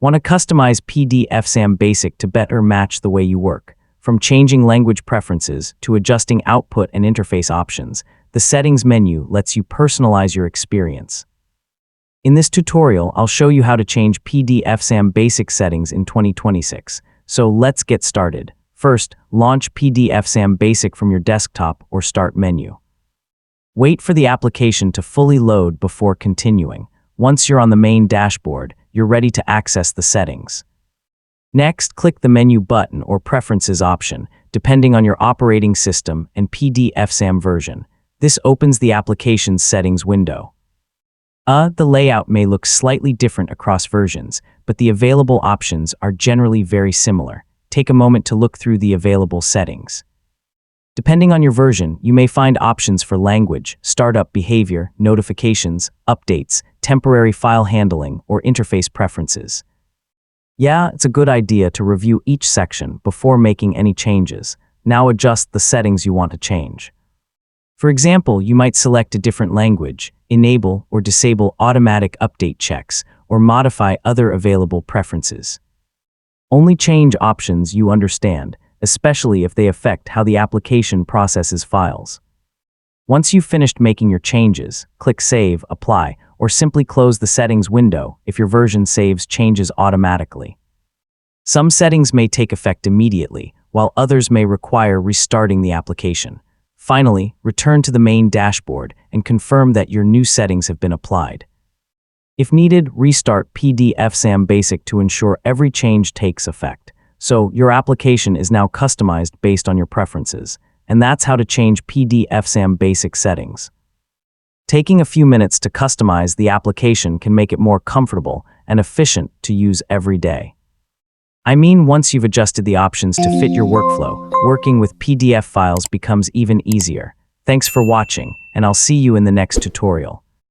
Want to customize PDFsam Basic to better match the way you work? From changing language preferences to adjusting output and interface options, the Settings menu lets you personalize your experience. In this tutorial, I'll show you how to change PDFsam Basic settings in 2026. So let's get started. First, launch PDFsam Basic from your desktop or Start menu. Wait for the application to fully load before continuing. Once you're on the main dashboard, you're ready to access the settings. Next, click the Menu button or Preferences option, depending on your operating system and PDFsam version. This opens the application's settings window. The layout may look slightly different across versions, but the available options are generally very similar. Take a moment to look through the available settings. Depending on your version, you may find options for language, startup behavior, notifications, updates, temporary file handling, or interface preferences. Yeah, it's a good idea to review each section before making any changes. Now adjust the settings you want to change. For example, you might select a different language, enable or disable automatic update checks, or modify other available preferences. Only change options you understand, especially if they affect how the application processes files. Once you've finished making your changes, click Save, Apply, or simply close the settings window if your version saves changes automatically. Some settings may take effect immediately, while others may require restarting the application. Finally, return to the main dashboard and confirm that your new settings have been applied. If needed, restart PDFsam Basic to ensure every change takes effect. So, your application is now customized based on your preferences. And that's how to change PDFsam Basic settings. Taking a few minutes to customize the application can make it more comfortable and efficient to use every day. I mean, once you've adjusted the options to fit your workflow, working with PDF files becomes even easier. Thanks for watching, and I'll see you in the next tutorial.